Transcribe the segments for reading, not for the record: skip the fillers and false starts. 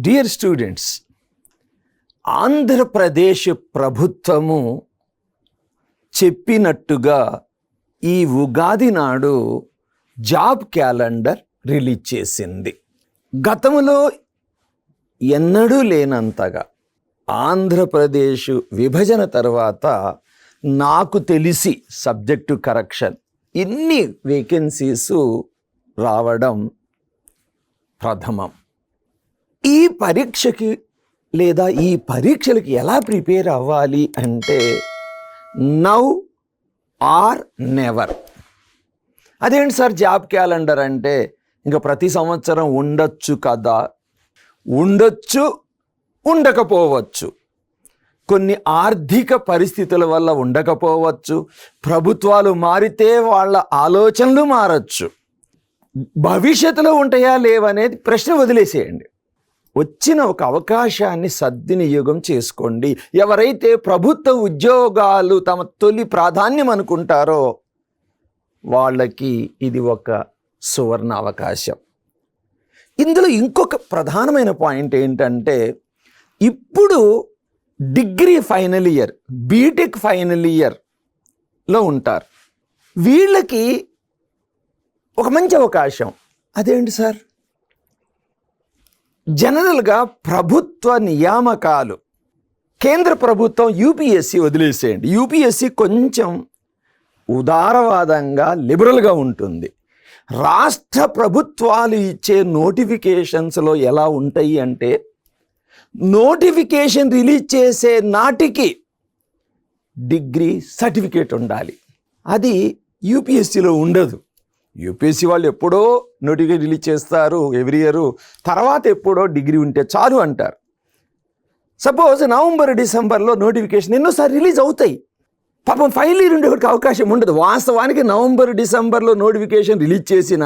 Dear students, Andhra Pradesh ప్రభుత్వము చెప్పినట్టుగా ఈ ఉగాది నాడు జాబ్ క్యాలెండర్ రిలీజ్ చేసింది. గతంలో ఎన్నడూ లేనంతగా ఆంధ్రప్రదేశ్ విభజన తర్వాత నాకు తెలిసి సబ్జెక్టు కరెక్షన్ ఇన్ని వేకెన్సీస్ రావడం ప్రథమం. ఈ పరీక్షకి లేదా ఈ పరీక్షలకి ఎలా ప్రిపేర్ అవ్వాలి అంటే నౌ ఆర్ నెవర్. అదేంటి సార్ జాబ్ క్యాలెండర్ అంటే? ఇంకా ప్రతి సంవత్సరం ఉండొచ్చు కదా. ఉండొచ్చు, ఉండకపోవచ్చు. కొన్ని ఆర్థిక పరిస్థితుల వల్ల ఉండకపోవచ్చు. ప్రభుత్వాలు మారితే వాళ్ళ ఆలోచనలు మారచ్చు. భవిష్యత్తులో ఉంటాయా లేవనేది ప్రశ్న వదిలేసేయండి. వచ్చిన ఒక అవకాశాన్ని సద్వినియోగం చేసుకోండి. ఎవరైతే ప్రభుత్వ ఉద్యోగాలు తమ తొలి ప్రాధాన్యం అనుకుంటారో వాళ్ళకి ఇది ఒక సువర్ణ అవకాశం. ఇందులో ఇంకొక ప్రధానమైన పాయింట్ ఏంటంటే, ఇప్పుడు degree final year, BTech final ఇయర్లో ఉంటారు. వీళ్ళకి ఒక మంచి అవకాశం. అదేంటి సార్? జనరల్గా ప్రభుత్వ నియామకాలు, కేంద్ర ప్రభుత్వం యూపీఎస్సీ వదిలేసేయండి. యూపీఎస్సీ కొంచెం ఉదారవాదంగా లిబరల్గా ఉంటుంది. రాష్ట్ర ప్రభుత్వాలు ఇచ్చే నోటిఫికేషన్స్లో ఎలా ఉంటాయి అంటే, నోటిఫికేషన్ రిలీజ్ చేసే నాటికి డిగ్రీ సర్టిఫికేట్ ఉండాలి. అది యూపీఎస్సీలో ఉండదు. యూపీఎస్సీ వాళ్ళు ఎప్పుడో నోటిఫికేషన్ రిలీజ్ చేస్తారు ఎవ్రీ ఇయర్, తర్వాత ఎప్పుడో డిగ్రీ ఉంటే చాలు అంటారు. సపోజ్ నవంబర్ డిసెంబర్లో నోటిఫికేషన్ ఎన్నోసారి రిలీజ్ అవుతాయి. పాపం ఫైనల్ ఇయర్ ఉండేవాడికి అవకాశం ఉండదు. వాస్తవానికి నవంబర్ డిసెంబర్లో నోటిఫికేషన్ రిలీజ్ చేసిన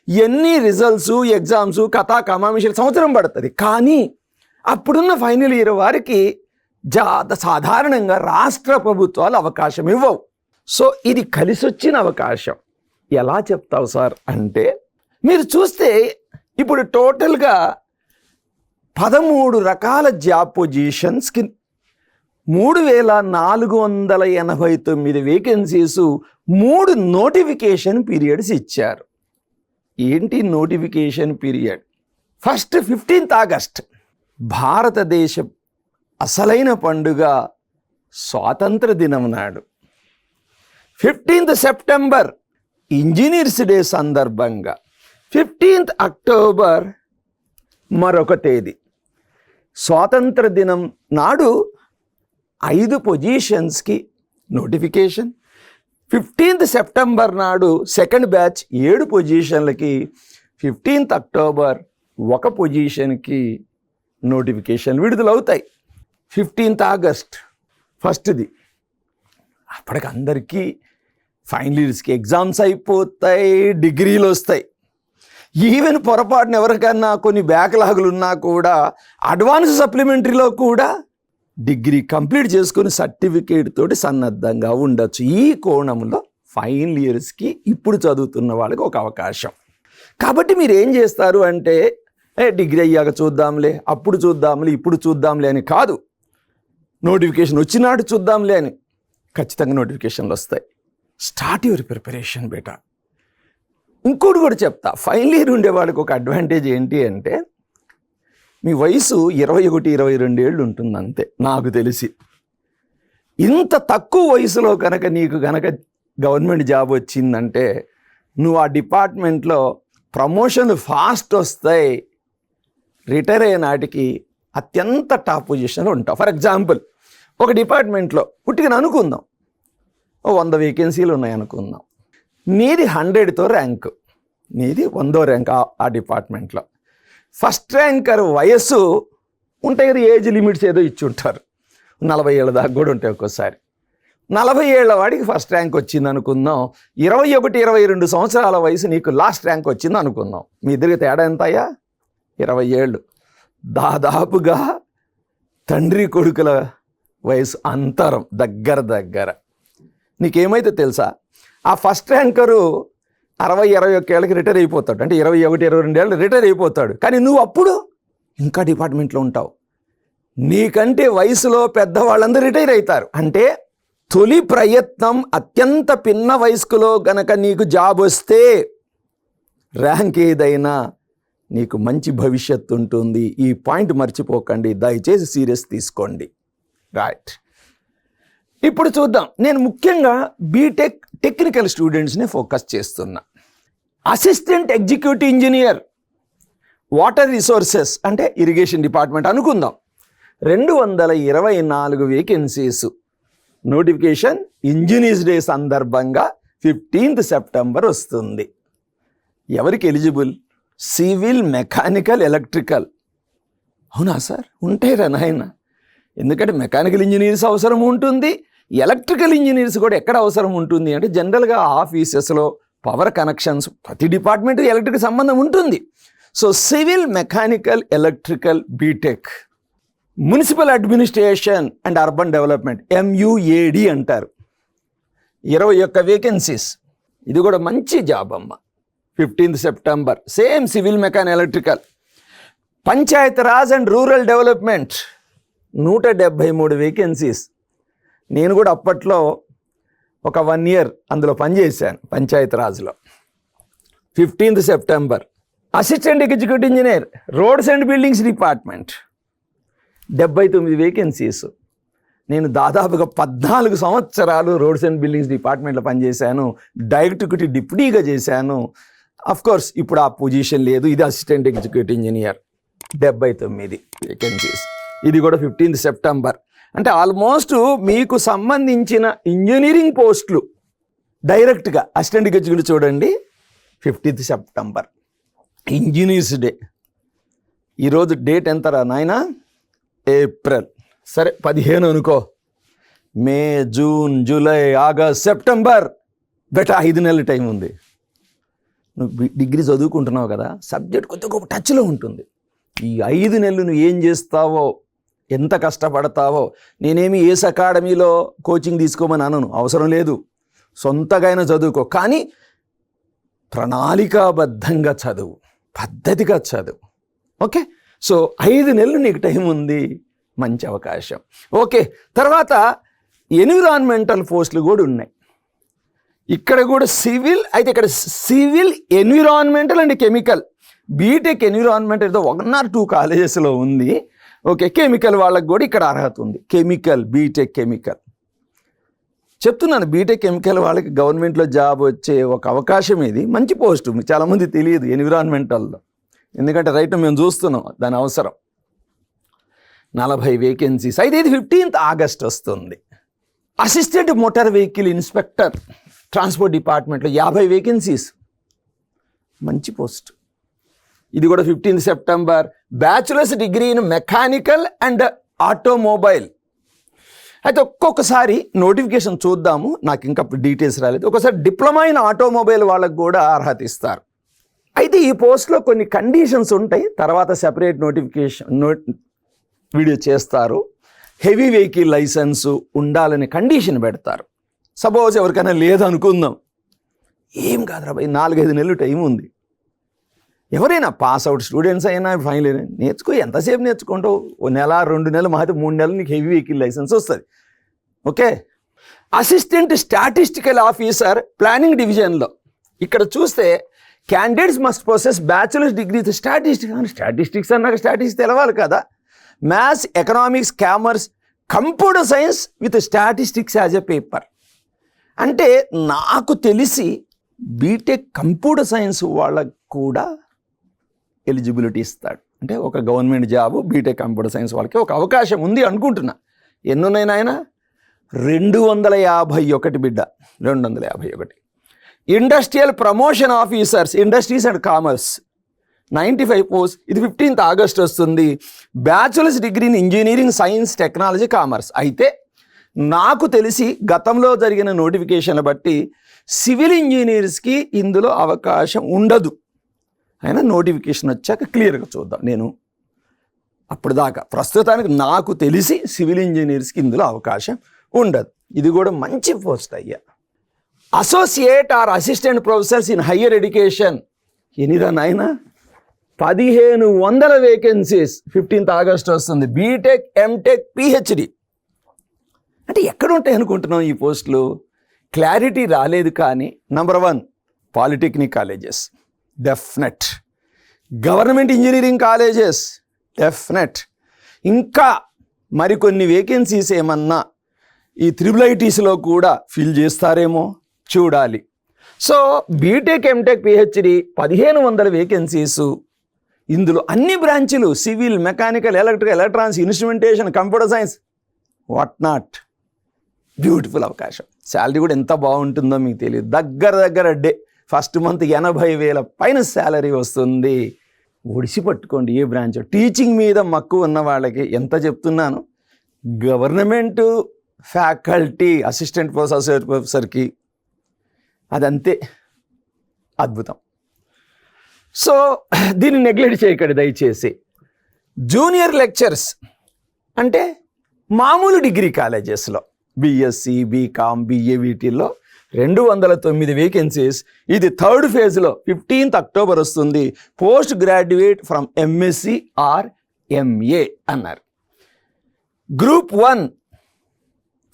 ఎన్ని రిజల్ట్స్, ఎగ్జామ్స్, కథా కమామిషన్ సంవత్సరం పడుతుంది. కానీ అప్పుడున్న ఫైనల్ ఇయర్ వారికి సాధారణంగా రాష్ట్ర ప్రభుత్వాలు అవకాశం ఇవ్వవు. సో ఇది కలిసొచ్చిన అవకాశం. ఎలా చెప్తావు సార్ అంటే, మీరు చూస్తే ఇప్పుడు టోటల్గా 13 రకాల జాబ్ పొజిషన్స్కి 3489 వేకెన్సీస్, 3 నోటిఫికేషన్ పీరియడ్స్ ఇచ్చారు. ఏంటి notification period? First 15th August భారతదేశ అసలైన పండుగ స్వాతంత్ర దినం నాడు. 15th సెప్టెంబర్ ఇంజనీర్స్ డే సందర్భంగా, 15th అక్టోబర్ మరొక తేదీ. స్వాతంత్ర దినం నాడు 5 పొజిషన్స్కి నోటిఫికేషన్. 15th సెప్టెంబర్ నాడు సెకండ్ బ్యాచ్ 7 పొజిషన్లకి, 15th అక్టోబర్ 1 పొజిషన్కి నోటిఫికేషన్ విడుదలవుతాయి. 15th ఆగస్ట్ ఫస్ట్ది. అప్పటికి అందరికీ ఫైనల్ ఇయర్స్కి ఎగ్జామ్స్ అయిపోతాయి, డిగ్రీలు వస్తాయి. ఈవెన్ పొరపాటున ఎవరికన్నా కొన్ని బ్యాక్లాగులు ఉన్నా కూడా అడ్వాన్స్ సప్లిమెంటరీలో కూడా డిగ్రీ కంప్లీట్ చేసుకొని సర్టిఫికేట్ తోటి సన్నద్ధంగా ఉండొచ్చు. ఈ కోణంలో ఫైనల్ ఇయర్స్కి ఇప్పుడు చదువుతున్న వాళ్ళకి ఒక అవకాశం. కాబట్టి మీరు ఏం చేస్తారు అంటే, డిగ్రీ అయ్యాక చూద్దాంలే, అప్పుడు చూద్దాంలే, ఇప్పుడు చూద్దాంలే అని కాదు. నోటిఫికేషన్ వచ్చినాడు చూద్దాంలే అని. ఖచ్చితంగా నోటిఫికేషన్లు వస్తాయి. స్టార్ట్ యువర్ ప్రిపరేషన్ బేటా. ఇంకోటి కూడా చెప్తా, ఫైనల్ ఇయర్ ఉండేవాడికి ఒక అడ్వాంటేజ్ ఏంటి అంటే, మీ వయసు 21-22 ఏళ్ళు ఉంటుంది అంతే నాకు తెలిసి. ఇంత తక్కువ వయసులో నీకు గవర్నమెంట్ జాబ్ వచ్చిందంటే, నువ్వు ఆ డిపార్ట్మెంట్లో ప్రమోషన్లు ఫాస్ట్ వస్తాయి. రిటైర్ అయ్యే నాటికి అత్యంత టాప్ పొజిషన్లో ఉంటావు. ఫర్ ఎగ్జాంపుల్, ఒక డిపార్ట్మెంట్లో పుట్టిగా అనుకుందాం 100 వేకెన్సీలు ఉన్నాయి అనుకుందాం. నీది 100తో ర్యాంకు, నీది 100వ ర్యాంక్ ఆ డిపార్ట్మెంట్లో. ఫస్ట్ ర్యాంకర్ వయస్సు ఉంటాయి కదా, ఏజ్ లిమిట్స్ ఏదో ఇచ్చి ఉంటారు, 40 ఏళ్ళ దాకా కూడా ఉంటాయి ఒక్కోసారి. 40 ఏళ్ల వాడికి ఫస్ట్ ర్యాంక్ వచ్చింది అనుకుందాం. 21-22 సంవత్సరాల వయసు నీకు లాస్ట్ ర్యాంక్ వచ్చింది అనుకుందాం. మీ ఇద్దరికి తేడా ఎంత అయ్యా? 20 ఏళ్ళు. దాదాపుగా తండ్రి కొడుకుల వయసు అంతరం దగ్గర. నీకేమైతే తెలుసా, ఆ ఫస్ట్ ర్యాంకరు 60-21 ఏళ్ళకి రిటైర్ అయిపోతాడు. అంటే 21-22 ఏళ్ళు రిటైర్ అయిపోతాడు. కానీ నువ్వు అప్పుడు ఇంకా డిపార్ట్మెంట్లో ఉంటావు. నీకంటే వయసులో పెద్దవాళ్ళందరూ రిటైర్ అవుతారు. అంటే తొలి ప్రయత్నం అత్యంత పిన్న వయస్కులో గనక నీకు జాబ్ వస్తే ర్యాంక్ ఏదైనా నీకు మంచి భవిష్యత్తు ఉంటుంది. ఈ పాయింట్ మర్చిపోకండి, దయచేసి సీరియస్ తీసుకోండి. రైట్, ఇప్పుడు చూద్దాం. నేను ముఖ్యంగా బీటెక్ టెక్నికల్ స్టూడెంట్స్ని ఫోకస్ చేస్తున్నా. Assistant executive engineer water resources అంటే ఇరిగేషన్ డిపార్ట్మెంట్ అనుకుందాం. 224 వేకెన్సీస్. నోటిఫికేషన్ ఇంజనీర్స్ డే సందర్భంగా 15th సెప్టెంబర్ వస్తుంది. ఎవరికి ఎలిజిబుల్? Civil, mechanical, electrical. అవునా సార్? ఉంటాయిరా నాయన. ఎందుకంటే మెకానికల్ ఇంజనీర్స్ అవసరం ఉంటుంది, ఎలక్ట్రికల్ ఇంజనీర్స్ కూడా ఎక్కడ అవసరం ఉంటుంది అంటే జనరల్గా ఆఫీసెస్లో పవర్ కనెక్షన్స్, ప్రతి డిపార్ట్మెంట్ ఎలక్ట్రిక్ సంబంధం ఉంటుంది. So civil, mechanical, electrical, BTech. Municipal administration and urban development, MUAD అంటారు. 21 వేకెన్సీస్. ఇది కూడా మంచి జాబ్ అమ్మ. 15th September. Same civil, mechanical, electrical. Panchayat Raj and rural development 173 vacancies. నేను కూడా అప్పట్లో ఒక 1 year అందులో పనిచేశాను పంచాయత్ రాజ్లో. 15th September. Assistant executive engineer roads and buildings department 79 vacancies. నేను దాదాపుగా 14 సంవత్సరాలు రోడ్స్ అండ్ బిల్డింగ్స్ డిపార్ట్మెంట్లో పనిచేశాను. డైరెక్ట్ డిప్యూటీగా చేశాను. కోర్స్ ఇప్పుడు ఆ పొజిషన్ లేదు. ఇది అసిస్టెంట్ ఎగ్జిక్యూటివ్ ఇంజనీర్ 79 వేకెన్సీస్. ఇది కూడా 15th సెప్టెంబర్. అంటే ఆల్మోస్ట్ మీకు సంబంధించిన ఇంజనీరింగ్ పోస్టులు డైరెక్ట్గా అసిస్టెంట్ ఎగ్జిక్యూటివ్ చూడండి. 15th September engineers day. ఈరోజు డేట్ ఎంతరా నాయనా? ఏప్రిల్. సరే 15 అనుకో. May, June, July, August, September. బెటా 5 నెలల టైం ఉంది. నువ్వు డిగ్రీ చదువుకుంటున్నావు కదా, సబ్జెక్ట్ కొద్దిగా గొప్ప టచ్లో ఉంటుంది. ఈ 5 నెలలు నువ్వు ఏం చేస్తావో, ఎంత కష్టపడతావో. నేనేమి ఏస్ అకాడమీలో కోచింగ్ తీసుకోమని అనను, అవసరం లేదు. సొంతగా చదువుకో, కానీ ప్రణాళికాబద్ధంగా చదువు, పద్ధతిగా చదువు. ఓకే, సో 5 నెలలు నీకు టైం ఉంది, మంచి అవకాశం. ఓకే, తర్వాత ఎన్విరాన్మెంటల్ పోస్టులు కూడా ఉన్నాయి. ఇక్కడ కూడా సివిల్. అయితే ఇక్కడ civil, environmental and chemical. BTech environment ఏదో 1 or 2 కాలేజెస్లో ఉంది. ఓకే, కెమికల్ వాళ్ళకి కూడా ఇక్కడ అర్హత ఉంది. కెమికల్, బీటెక్ కెమికల్ చెప్తున్నాను. బీటెక్ కెమికల్ వాళ్ళకి గవర్నమెంట్లో జాబ్ వచ్చే ఒక అవకాశం ఇది. మంచి పోస్టు, మీకు చాలామంది తెలియదు ఎన్విరాన్మెంటల్లో. ఎందుకంటే రైట్ మేము చూస్తున్నాం దాని అవసరం. 40 వేకెన్సీస్. అయితే ఇది 15th ఆగస్ట్ వస్తుంది. Assistant motor vehicle inspector transport డిపార్ట్మెంట్లో 50 వేకెన్సీస్. మంచి పోస్ట్. ఇది కూడా 15th September. Bachelors degree in mechanical and automobile. అయితే ఒక్కొక్కసారి నోటిఫికేషన్ చూద్దాము, నాకు ఇంకా డీటెయిల్స్ రాలేదు. ఒకసారి డిప్లొమా ఇన్ ఆటోమొబైల్ వాళ్ళకు కూడా అర్హత ఇస్తారు. అయితే ఈ పోస్ట్లో కొన్ని కండిషన్స్ ఉంటాయి, తర్వాత సెపరేట్ నోటిఫికేషన్ వీడియో చేస్తారు. హెవీ వెహికల్ లైసెన్సు ఉండాలని కండిషన్ పెడతారు. సపోజ్ ఎవరికైనా లేదనుకుందాం, ఏం కాదురా భయ్, 4-5 నెలలు టైం ఉంది. ఎవరైనా పాస్ అవుట్ స్టూడెంట్స్ అయినా ఫైనల్ అయినా నేర్చుకో. ఎంతసేపు నేర్చుకుంటావు? 1 నెల, 2 నెలలు, మాది 3 నెలలు నీకు హెవీ వెహికల్ లైసెన్స్ వస్తుంది. Okay, assistant statistical officer planning డివిజన్లో ఇక్కడ చూస్తే candidates must possess bachelors degree with statistics అన్నాక స్టాటిస్టిక్స్ తెలవాలి కదా. Maths, economics, commerce, computer science with statistics as a paper. అంటే నాకు తెలిసి బీటెక్ కంప్యూటర్ సైన్స్ వాళ్ళకు కూడా ఎలిజిబిలిటీ ఇస్తాడు. అంటే ఒక government job BTech computer science వాళ్ళకి ఒక అవకాశం ఉంది అనుకుంటున్నా. ఎన్నున్నాయి నాయన? 251 బిడ్డ, 251. Industrial promotion officers, industries and commerce 95 post. ఇది 15th ఆగస్ట్ వస్తుంది. Bachelors degree in engineering, science, technology, commerce. అయితే నాకు తెలిసి గతంలో జరిగిన నోటిఫికేషన్ల బట్టి సివిల్ ఇంజనీర్స్కి ఇందులో అవకాశం ఉండదు. అయినా నోటిఫికేషన్ వచ్చాక క్లియర్గా చూద్దాం. నేను అప్పుడు దాకా ప్రస్తుతానికి నాకు తెలిసి సివిల్ ఇంజనీర్స్కి ఇందులో అవకాశం ఉండదు. ఇది కూడా మంచి పోస్ట్ అయ్యా. Associate or assistant professors in higher education. ఎనిరా నాయనా? 1500 వేకెన్సీస్ 15th ఆగస్ట్ వస్తుంది. BTech, MTech, PhD. అంటే ఎక్కడ ఉంటాయి అనుకుంటున్నాం ఈ పోస్టులు? క్లారిటీ రాలేదు. కానీ number 1 polytechnic colleges definite, government engineering colleges definite, ఇంకా మరికొన్ని వేకెన్సీస్ ఏమన్నా ఈ IIITsలో కూడా ఫిల్ చేస్తారేమో చూడాలి. So BTech, MTech, PhD 1500 vacancies. ఇందులో అన్ని బ్రాంచులు, civil, mechanical, electrical, electronics, instrumentation, computer science, what not. Beautiful అవకాశం. శాలరీ కూడా ఎంత బాగుంటుందో మీకు తెలియదు. దగ్గర ఫస్ట్ మంత్ 80,000 పైన శాలరీ వస్తుంది. ఒడిసి పట్టుకోండి ఏ బ్రాంచ్. టీచింగ్ మీద మక్కువ ఉన్న వాళ్ళకి ఎంత చెప్తున్నాను, గవర్నమెంట్ ఫ్యాకల్టీ, అసిస్టెంట్ ప్రొఫెసర్కి అదంతే అద్భుతం. సో దీన్ని నెగ్లెక్ట్ చేయకండి దయచేసి. జూనియర్ లెక్చర్స్ అంటే మామూలు డిగ్రీ కాలేజెస్లో బీఎస్సీ, బీకామ్, BA వీటిల్లో 209 వేకెన్సీస్. ఇది 3rd ఫేజ్లో 15th అక్టోబర్ వస్తుంది. Post graduate from MSc or MA అన్నారు. గ్రూప్ 1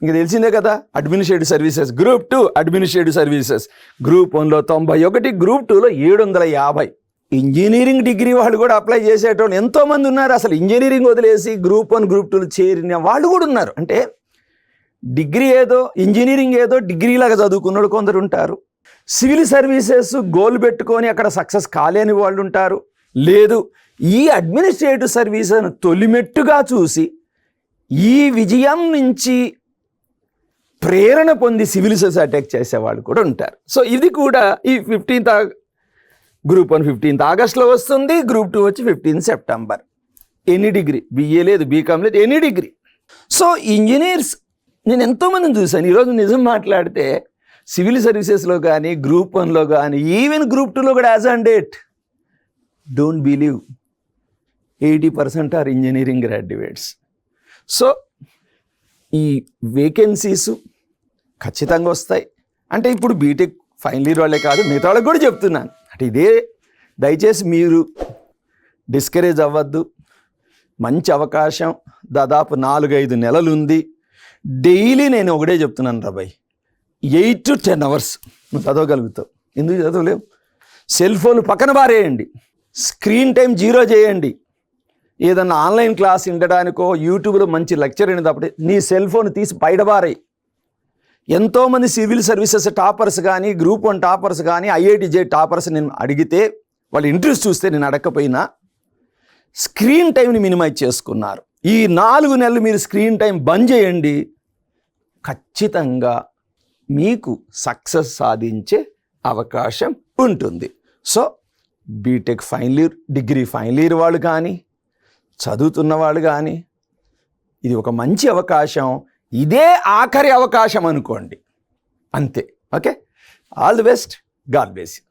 ఇంక తెలిసిందే కదా, administrative services. Group 2 administrative services. Group 1లో 91, గ్రూప్ 2లో 750. ఇంజనీరింగ్ డిగ్రీ వాళ్ళు కూడా అప్లై చేసేటోళ్ళు ఎంతోమంది ఉన్నారు. అసలు ఇంజనీరింగ్ వదిలేసి గ్రూప్ 1, గ్రూప్ 2లో చేరిన వాళ్ళు కూడా ఉన్నారు. అంటే డిగ్రీ ఏదో, ఇంజనీరింగ్ ఏదో డిగ్రీలాగా చదువుకున్నాడు కొందరు ఉంటారు. సివిల్ సర్వీసెస్ గోల్ పెట్టుకొని అక్కడ సక్సెస్ కాలేని వాళ్ళు ఉంటారు. లేదు, ఈ అడ్మినిస్ట్రేటివ్ సర్వీసెస్ను తొలిమెట్టుగా చూసి ఈ విజయం నుంచి ప్రేరణ పొంది సివిల్ సర్వీస్ అటాక్ చేసేవాళ్ళు కూడా ఉంటారు. సో ఇది కూడా ఈ 15th గ్రూప్ 1 15th ఆగస్ట్లో వస్తుంది. గ్రూప్ 2 వచ్చి 15th September. Any degree, BA లేదు, బీకామ్ లేదు, ఎనీ డిగ్రీ. సో ఇంజనీర్స్ నేను ఎంతోమందిని చూశాను. ఈరోజు నిజం మాట్లాడితే సివిల్ సర్వీసెస్లో కానీ, గ్రూప్ 1లో కానీ, ఈవెన్ గ్రూప్ 2లో కూడా as on date, don't believe 80% are engineering graduates. So ఈ వేకెన్సీస్ ఖచ్చితంగా వస్తాయి. అంటే ఇప్పుడు బీటెక్ ఫైనల్ ఇయర్ వాళ్ళే కాదు, మిగతా వాళ్ళకి కూడా చెప్తున్నాను. అంటే ఇదే, దయచేసి మీరు డిస్కరేజ్ అవ్వద్దు. మంచి అవకాశం. దాదాపు 4-5 నెలలు ఉంది. డైలీ నేను ఒకటే చెప్తున్నాను రా భయ్, 8 to 10 hours నువ్వు చదవగలుగుతావు. ఎందుకు చదవలేవు? సెల్ ఫోన్ పక్కన పారేయండి, స్క్రీన్ టైం 0 చేయండి. ఏదన్నా ఆన్లైన్ క్లాస్ వినడానికో, యూట్యూబ్లో మంచి లెక్చర్ అయినప్పుడు నీ సెల్ ఫోన్ తీసి బయటపారేయి. ఎంతోమంది సివిల్ సర్వీసెస్ టాపర్స్ కానీ, గ్రూప్ 1 టాపర్స్ కానీ, IITJ టాపర్స్ నేను అడిగితే వాళ్ళ ఇంట్రెస్ట్ చూస్తే, నేను అడగకపోయినా స్క్రీన్ టైంని మినిమైజ్ చేసుకున్నారు. ఈ 4 నెలలు మీరు స్క్రీన్ టైం బంద్ చేయండి, ఖచ్చితంగా మీకు సక్సెస్ సాధించే అవకాశం ఉంటుంది. So BTech final year, degree final year వాళ్ళు కానీ, చదువుతున్న వాళ్ళు కానీ, ఇది ఒక మంచి అవకాశం. ఇదే ఆఖరి అవకాశం అనుకోండి, అంతే. Okay, all the best. God bless you.